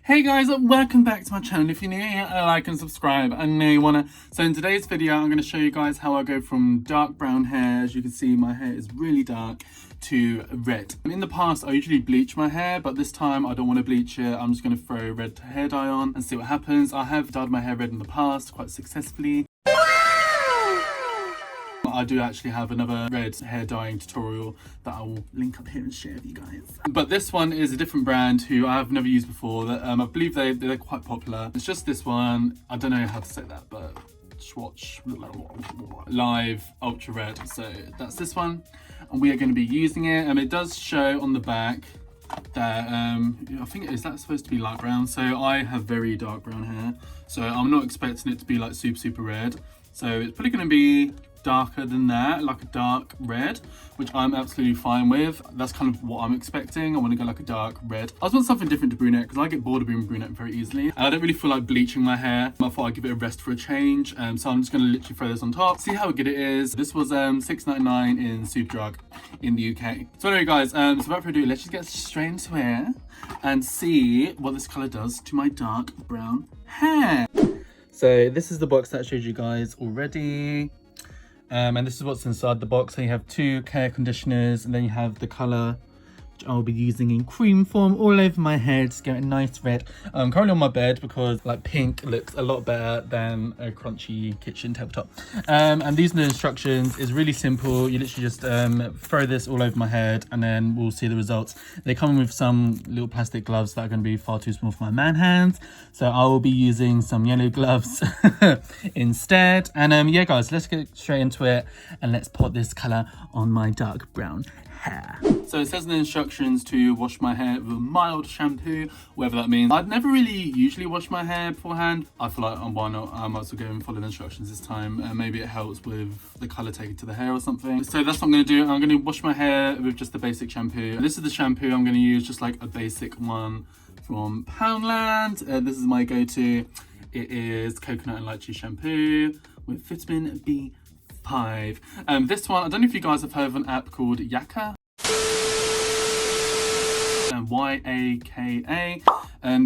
Hey guys, welcome back to my channel. If you're new here, like and subscribe. I know you wanna. So in today's video, I'm gonna show you guys how I go from dark brown hair, as you can see my hair is really dark, to red. In the past, I usually bleach my hair, but this time I don't want to bleach it. I'm just gonna throw red hair dye on and see what happens. I have dyed my hair red in the past quite successfully. I do actually have another red hair dyeing tutorial that I will link up here and share with you guys. But this one is a different brand who I've never used before. I believe they're quite popular. It's just this one. I don't know how to say that, but Schwarzkopf Live Ultra Red. So that's this one, and we are going to be using it. It does show on the back that I think is that supposed to be light brown. So I have very dark brown hair, so I'm not expecting it to be like super red. So it's probably going to be darker than that, like a dark red, which I'm absolutely fine with. That's kind of what I'm expecting. I want to go like a dark red. I just want something different to brunette because I get bored of being brunette very easily, and I don't really feel like bleaching my hair. I thought I'd give it a rest for a change, so I'm just going to literally throw this on top, see how good it is. This was $6.99 in Superdrug in the UK. So anyway guys, so without further ado, let's just get straight into it and see what this colour does to my dark brown hair. So this is the box that I showed you guys already. And this is what's inside the box. So you have 2 care conditioners, and then you have the colour, which I'll be using in cream form all over my hair to get a nice red. I'm currently on my bed because like pink looks a lot better than a crunchy kitchen tabletop. And these are the instructions. It's really simple. You literally just throw this all over my head, and then we'll see the results. They come with some little plastic gloves that are going to be far too small for my man hands, so I will be using some yellow gloves instead. And yeah guys, let's get straight into it and let's put this colour on my dark brown hair. So it says in the instructions to wash my hair with a mild shampoo, whatever that means. I'd never really usually wash my hair beforehand. I feel like why not? I might as well go and follow the instructions this time, and maybe it helps with the colour taken to the hair or something. So that's what I'm going to do. I'm going to wash my hair with just the basic shampoo. This is the shampoo I'm going to use, just like a basic one from Poundland. This is my go-to. It is coconut and lychee shampoo with vitamin B5. This one, I don't know if you guys have heard of an app called Yaka. YAKA.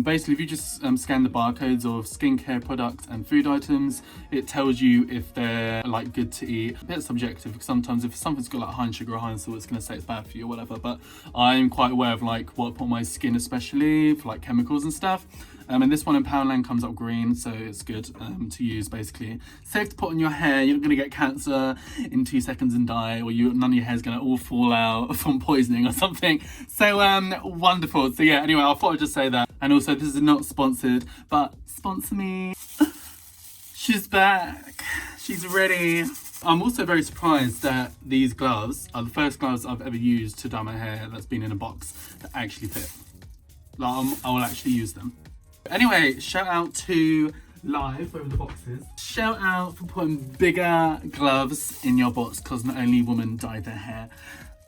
Basically, if you just scan the barcodes of skincare products and food items, it tells you if they're like good to eat. A bit subjective, because sometimes if something's got like high in sugar or high in salt, it's going to say it's bad for you or whatever. But I'm quite aware of like what I put on my skin, especially for like chemicals and stuff. And this one in Poundland comes up green, so it's good to use basically. Safe to put on your hair. You're not going to get cancer in 2 seconds and die, or none of your hair's going to all fall out from poisoning or something. So wonderful. So yeah, anyway, I thought I'd just say that. And also, this is not sponsored, but sponsor me. She's back. She's ready. I'm also very surprised that these gloves are the first gloves I've ever used to dye my hair that's been in a box that actually fit. Like, I will actually use them. Anyway, shout out to Live, wherever the box is. Shout out for putting bigger gloves in your box, because not only women dye their hair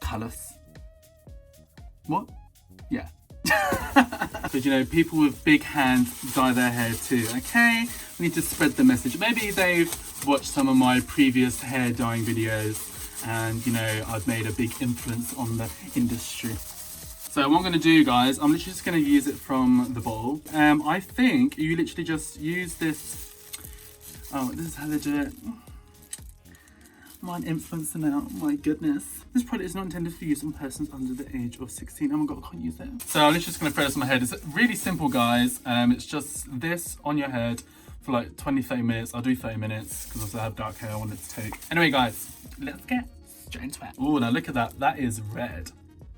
colours. What? Yeah. But you know, people with big hands dye their hair too, okay? We need to spread the message. Maybe they've watched some of my previous hair dyeing videos, and you know, I've made a big influence on the industry. So what I'm going to do, guys, I'm literally just going to use it from the bowl. I think you literally just use this. Oh, this is how they do it. I'm an influencer now, my goodness. This product is not intended for use on persons under the age of 16. Oh my god, I can't use it. So I'm literally just going to throw this on my head. It's really simple, guys. It's just this on your head for like 20-30 minutes. I'll do 30 minutes because also I have dark hair I want it to take. Anyway, guys, let's get straight into it. Oh, now look at that. That is red.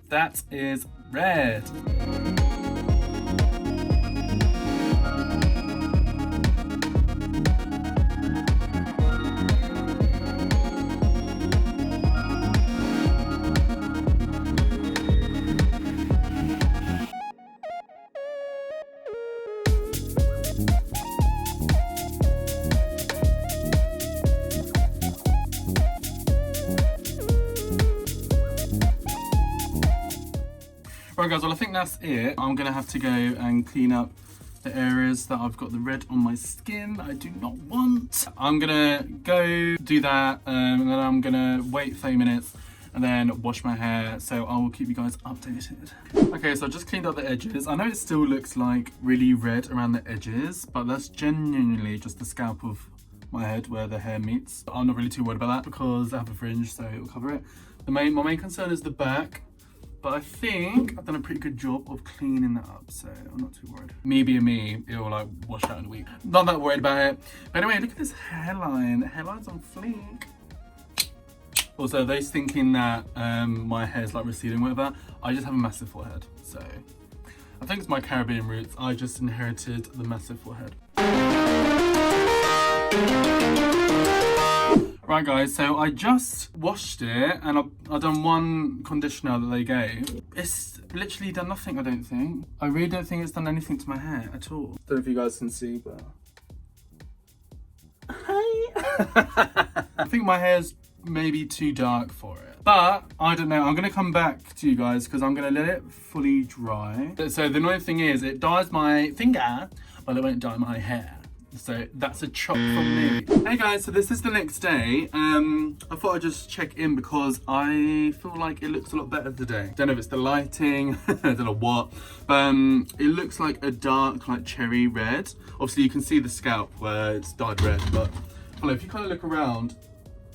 That is red. Right guys, well I think that's it. I'm gonna have to go and clean up the areas that I've got the red on my skin that I do not want. I'm gonna go do that and then I'm gonna wait 30 minutes and then wash my hair, so I will keep you guys updated. Okay, so I just cleaned up the edges. I know it still looks like really red around the edges, but that's genuinely just the scalp of my head where the hair meets. I'm not really too worried about that because I have a fringe, so it'll cover it. My main concern is the back, but I think I've done a pretty good job of cleaning that up, so I'm not too worried. Me being me, it'll like wash out in a week. Not that worried about it. But anyway, look at this hairline. The hairline's on fleek. Also, those thinking that my hair's like receding, whatever, I just have a massive forehead. So I think it's my Caribbean roots. I just inherited the massive forehead. Right guys, so I just washed it and I've done one conditioner that they gave. It's literally done nothing, I don't think. I really don't think it's done anything to my hair at all. Don't know if you guys can see, but... Hi! I think my hair's maybe too dark for it. But, I don't know, I'm going to come back to you guys because I'm going to let it fully dry. So the annoying thing is, it dyes my finger, but it won't dye my hair. So that's a chop from me. Hey guys, so this is the next day. I thought I'd just check in because I feel like it looks a lot better today. Don't know if it's the lighting, I don't know what, but it looks like a dark, like cherry red. Obviously you can see the scalp where it's dyed red, but if you kind of look around,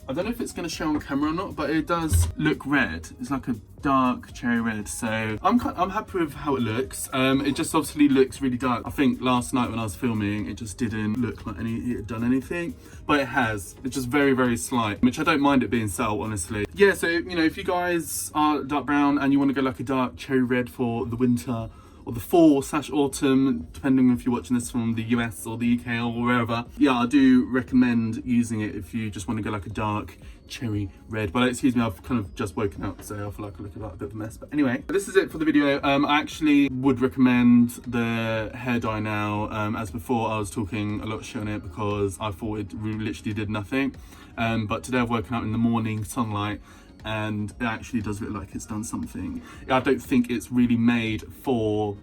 I don't know if it's going to show on camera or not, but it does look red. It's like a dark cherry red, so I'm happy with how it looks. It just obviously looks really dark. I think last night when I was filming, it just didn't look like it had done anything, but it has. It's just very, very slight, which I don't mind it being subtle, honestly. Yeah, so, you know, if you guys are dark brown and you want to go like a dark cherry red for the winter, or the fall/autumn, depending if you're watching this from the US or the UK or wherever. Yeah, I do recommend using it if you just want to go like a dark cherry red. But excuse me, I've kind of just woken up, so I feel like I look like a bit of a mess. But anyway, this is it for the video. I actually would recommend the hair dye now. As before, I was talking a lot of shit on it because I thought it literally did nothing. But today I've woken up in the morning sunlight, and it actually does look like it's done something. I don't think it's really made for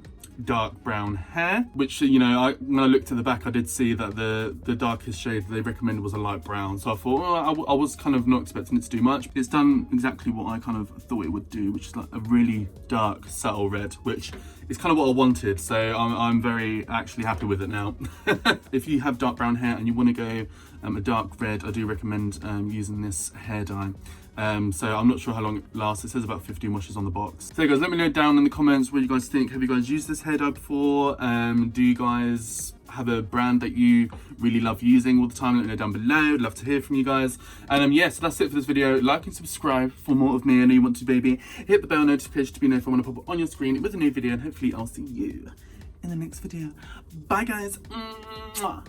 dark brown hair, which, you know, when I looked at the back, I did see that the darkest shade they recommended was a light brown. So I thought, well, I was kind of not expecting it to do much. It's done exactly what I kind of thought it would do, which is like a really dark, subtle red, which is kind of what I wanted. So I'm very actually happy with it now. If you have dark brown hair and you want to go a dark red, I do recommend using this hair dye. So I'm not sure how long it lasts. It says about 15 washes on the box. So guys, let me know down in the comments what you guys think. Have you guys used this hair dye before? Do you guys have a brand that you really love using all the time? Let me know down below. I'd love to hear from you guys. And yeah, so that's it for this video. Like and subscribe for more of me. I know you want to, baby. Hit the bell notification to be notified when I pop up on your screen with a new video, and hopefully I'll see you in the next video. Bye guys. Mwah.